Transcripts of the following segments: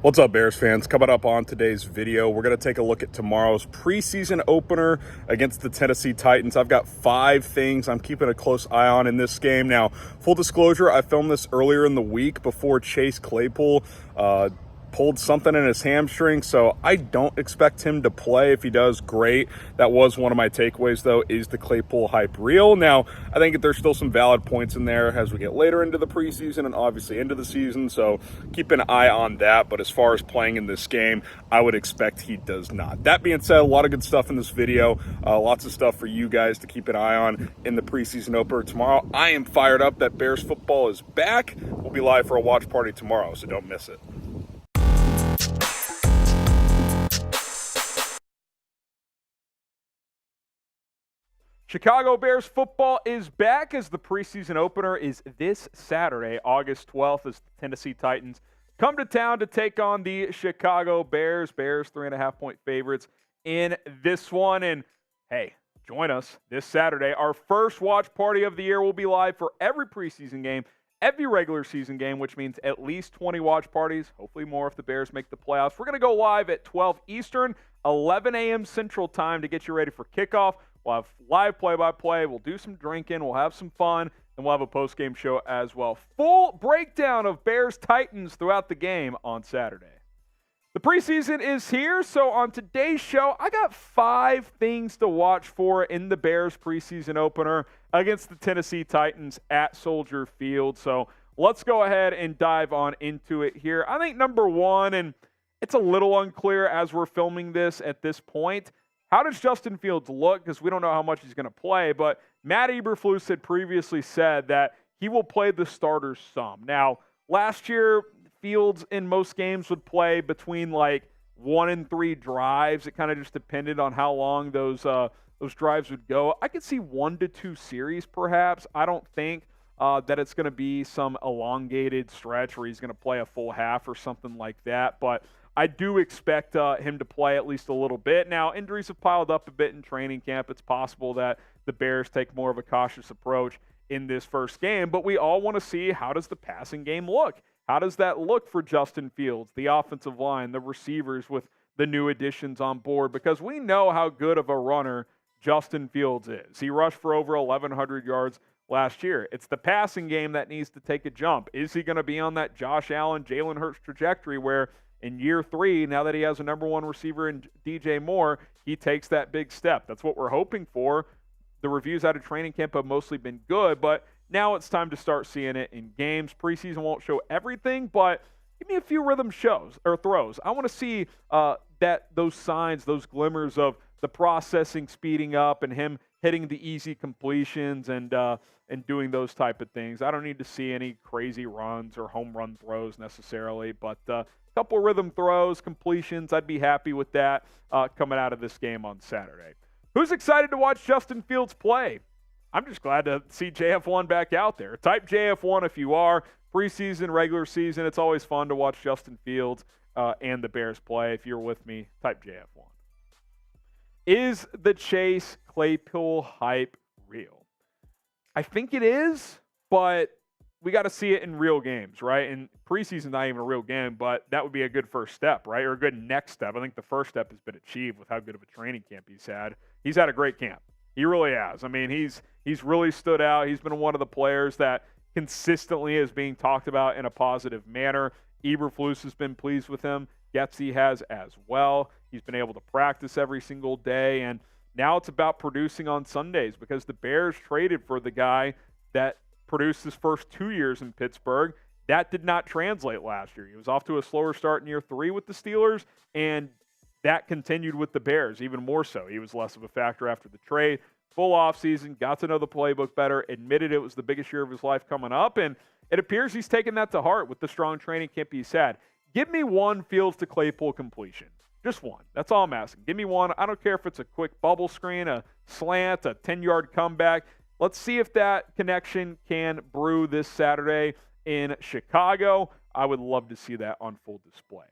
What's up, Bears fans? Coming up on today's video, we're going to take a look at tomorrow's preseason opener against the Tennessee Titans. I've got 5 things I'm keeping a close eye on in this game. Now, full disclosure, I filmed this earlier in the week before Chase Claypool pulled something in his hamstring, so I don't expect him to play. If he does, great. That was one of my takeaways, though. Is the Claypool hype real? Now, I think there's still some valid points in there as we get later into the preseason and obviously into the season, so keep an eye on that. But as far as playing in this game, I would expect he does not. That being said, a lot of good stuff in this video. Lots of stuff for you guys to keep an eye on in the preseason opener tomorrow. I am fired up that Bears football is back. We'll be live for a watch party tomorrow, so don't miss it. Chicago Bears football is back as the preseason opener is this Saturday, August 12th, as the Tennessee Titans come to town to take on the Chicago Bears. Bears 3.5-point favorites in this one. And hey, join us this Saturday. Our first watch party of the year will be live for every preseason game, every regular season game, which means at least 20 watch parties, hopefully more if the Bears make the playoffs. We're going to go live at 12 Eastern, 11 a.m. Central Time to get you ready for kickoff. We'll have live play-by-play. We'll do some drinking. We'll have some fun. And we'll have a post-game show as well. Full breakdown of Bears-Titans throughout the game on Saturday. The preseason is here, so on today's show, I got 5 things to watch for in the Bears preseason opener against the Tennessee Titans at Soldier Field. So let's go ahead and dive on into it here. I think number 1, and it's a little unclear as we're filming this at this point, how does Justin Fields look? Because we don't know how much he's going to play, but Matt Eberflus had previously said that he will play the starters some. Now, last year, Fields in most games would play between like 1 and 3 drives. It kind of just depended on how long those drives would go. I could see 1 to 2 series perhaps. I don't think that it's going to be some elongated stretch where he's going to play a full half or something like that, but I do expect him to play at least a little bit. Now, injuries have piled up a bit in training camp. It's possible that the Bears take more of a cautious approach in this first game, but we all want to see, how does the passing game look? How does that look for Justin Fields, the offensive line, the receivers with the new additions on board? Because we know how good of a runner Justin Fields is. He rushed for over 1,100 yards last year. It's the passing game that needs to take a jump. Is he going to be on that Josh Allen, Jalen Hurts trajectory where in year 3, now that he has a number 1 receiver in DJ Moore, he takes that big step? That's what we're hoping for. The reviews out of training camp have mostly been good, but now it's time to start seeing it in games. Preseason won't show everything, but give me a few rhythm shows or throws. I want to see those signs, those glimmers of the processing speeding up and him hitting the easy completions and doing those type of things. I don't need to see any crazy runs or home run throws necessarily, but couple rhythm throws, completions, I'd be happy with that coming out of this game on Saturday. Who's excited to watch Justin Fields play? I'm just glad to see JF1 back out there. Type JF1 if you are. Preseason, regular season, it's always fun to watch Justin Fields and the Bears play. If you're with me, type JF1. Is the Chase Claypool hype real? I think it is, but we got to see it in real games, right? And preseason's not even a real game, but that would be a good first step, right? Or a good next step. I think the first step has been achieved with how good of a training camp he's had. He's had a great camp. He really has. I mean, he's really stood out. He's been one of the players that consistently is being talked about in a positive manner. Eberflus has been pleased with him. Getsy has as well. He's been able to practice every single day, and now it's about producing on Sundays because the Bears traded for the guy that produced his first 2 years in Pittsburgh. That did not translate last year. He was off to a slower start in year 3 with the Steelers, and that continued with the Bears even more so. He was less of a factor after the trade. Full offseason, got to know the playbook better, admitted it was the biggest year of his life coming up, and it appears he's taken that to heart with the strong training camp he's had. Give me 1 Fields to Claypool completion. Just 1. That's all I'm asking. Give me 1. I don't care if it's a quick bubble screen, a slant, a 10-yard comeback. Let's see if that connection can brew this Saturday in Chicago. I would love to see that on full display.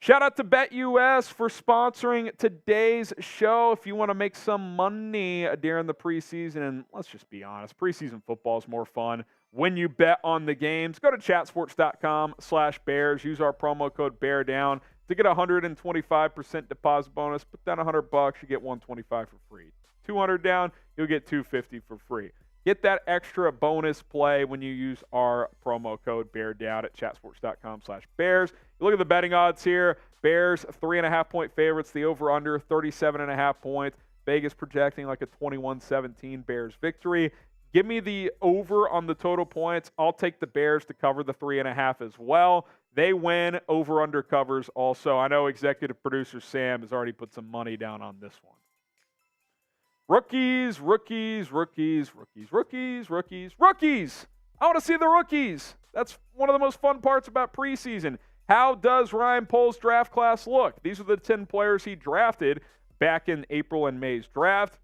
Shout out to BetUS for sponsoring today's show. If you want to make some money during the preseason, and let's just be honest, preseason football is more fun when you bet on the games. Go to chatsports.com/Bears. Use our promo code BEARDOWN to get a 125% deposit bonus. Put down $100, you get $125 for free. 200 down, you'll get $250 for free. Get that extra bonus play when you use our promo code BEARDOWN at chatsports.com/Bears. You look at the betting odds here. Bears 3.5-point favorites. The over/under 37.5 points. Vegas projecting like a 21-17 Bears victory. Give me the over on the total points. I'll take the Bears to cover the 3.5 as well. They win. Over/under covers also. I know executive producer Sam has already put some money down on this one. Rookies. I want to see the rookies. That's one of the most fun parts about preseason. How does Ryan Poles' draft class look? These are the 10 players he drafted back in April and May's draft.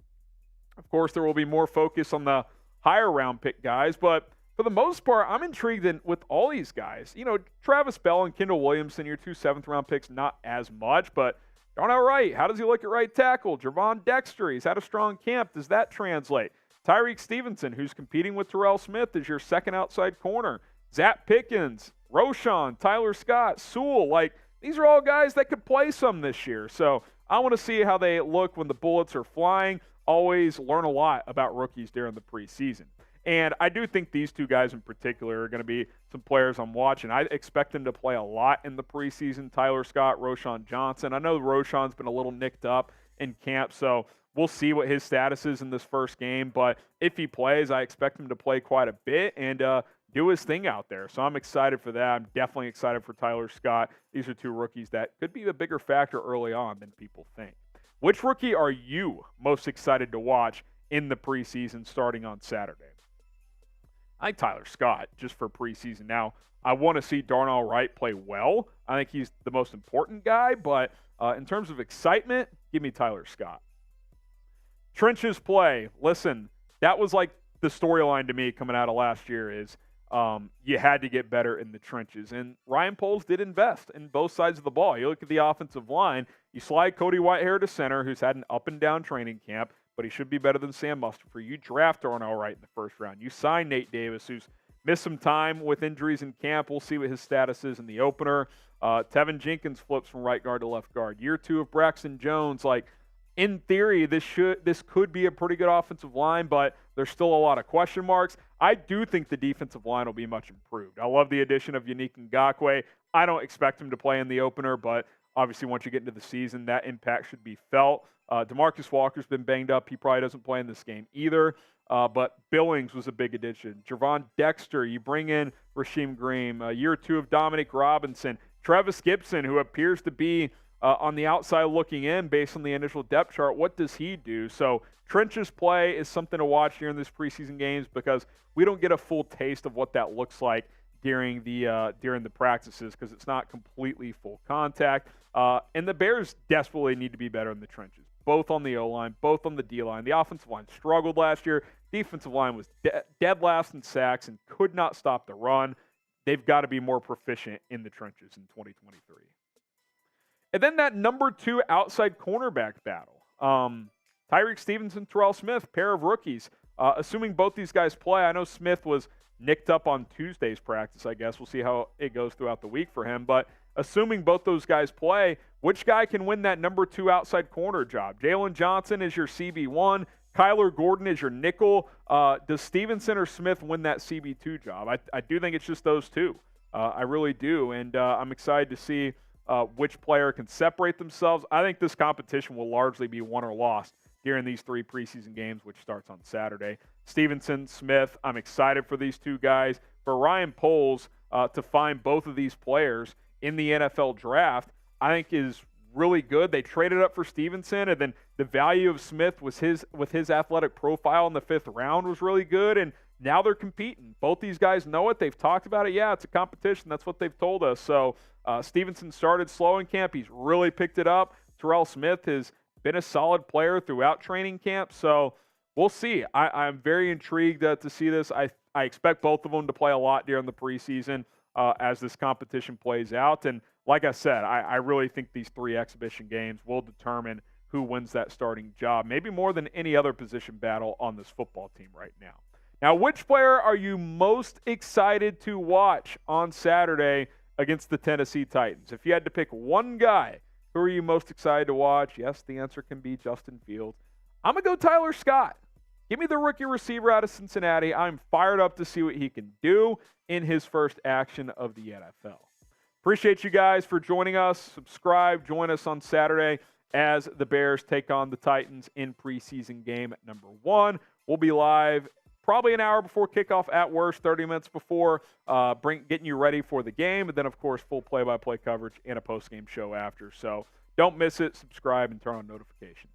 Of course, there will be more focus on the higher round pick guys, but for the most part, I'm intrigued with all these guys. You know, Travis Bell and Kendall Williamson, your 2 7th-round picks, not as much, but Darnell Wright, how does he look at right tackle? Javon Dexter, he's had a strong camp. Does that translate? Tyreek Stevenson, who's competing with Terrell Smith, is your second outside corner. Zach Pickens, Roschon, Tyler Scott, Sewell. Like, these are all guys that could play some this year. So I want to see how they look when the bullets are flying. Always learn a lot about rookies during the preseason. And I do think these two guys in particular are going to be some players I'm watching. I expect them to play a lot in the preseason. Tyler Scott, Roschon Johnson. I know Roschon's been a little nicked up in camp, so we'll see what his status is in this first game. But if he plays, I expect him to play quite a bit and do his thing out there. So I'm excited for that. I'm definitely excited for Tyler Scott. These are two rookies that could be a bigger factor early on than people think. Which rookie are you most excited to watch in the preseason starting on Saturday? I think Tyler Scott, just for preseason. Now, I want to see Darnell Wright play well. I think he's the most important guy, but in terms of excitement, give me Tyler Scott. Trenches play. Listen, that was like the storyline to me coming out of last year is you had to get better in the trenches. And Ryan Poles did invest in both sides of the ball. You look at the offensive line, you slide Cody Whitehair to center, who's had an up-and-down training camp, but he should be better than Sam Mustipher. You draft Darnell Wright in the first round. You sign Nate Davis, who's missed some time with injuries in camp. We'll see what his status is in the opener. Tevin Jenkins flips from right guard to left guard. Year 2 of Braxton Jones. Like, in theory, this could be a pretty good offensive line, but there's still a lot of question marks. I do think the defensive line will be much improved. I love the addition of Yannick Ngakoue. I don't expect him to play in the opener, but obviously once you get into the season, that impact should be felt. DeMarcus Walker's been banged up. He probably doesn't play in this game either. But Billings was a big addition. Javon Dexter, you bring in Rasheem Green. Year 2 of Dominic Robinson. Travis Gibson, who appears to be on the outside looking in based on the initial depth chart. What does he do? So trenches play is something to watch during these preseason games because we don't get a full taste of what that looks like during the practices because it's not completely full contact. And the Bears desperately need to be better in the trenches, both on the O-line, both on the D-line. The offensive line struggled last year. Defensive line was dead last in sacks and could not stop the run. They've got to be more proficient in the trenches in 2023. And then that number 2 outside cornerback battle. Tyreek Stevenson, Terrell Smith, pair of rookies. Assuming both these guys play, I know Smith was nicked up on Tuesday's practice, I guess. We'll see how it goes throughout the week for him. But assuming both those guys play, which guy can win that number 2 outside corner job? Jalen Johnson is your CB1. Kyler Gordon is your nickel. Does Stevenson or Smith win that CB2 job? I do think it's just those two. I really do. And I'm excited to see which player can separate themselves. I think this competition will largely be won or lost during these 3 preseason games, which starts on Saturday. Stevenson, Smith, I'm excited for these two guys. For Ryan Poles to find both of these players in the NFL draft, I think is really good. They traded up for Stevenson, and then the value of Smith was with his athletic profile in the 5th round was really good, and now they're competing. Both these guys know it. They've talked about it. Yeah, it's a competition. That's what they've told us. So Stevenson started slow in camp. He's really picked it up. Terrell Smith has been a solid player throughout training camp. So we'll see. I'm very intrigued to see this. I expect both of them to play a lot during the preseason as this competition plays out. And like I said, I really think these 3 exhibition games will determine who wins that starting job, maybe more than any other position battle on this football team right now. Now, which player are you most excited to watch on Saturday against the Tennessee Titans? If you had to pick one guy, who are you most excited to watch? Yes, the answer can be Justin Fields. I'm going to go Tyler Scott. Give me the rookie receiver out of Cincinnati. I'm fired up to see what he can do in his first action of the NFL. Appreciate you guys for joining us. Subscribe. Join us on Saturday as the Bears take on the Titans in preseason game number 1. We'll be live probably an hour before kickoff at worst, 30 minutes before, getting you ready for the game. And then, of course, full play-by-play coverage and a post-game show after. So don't miss it. Subscribe and turn on notifications.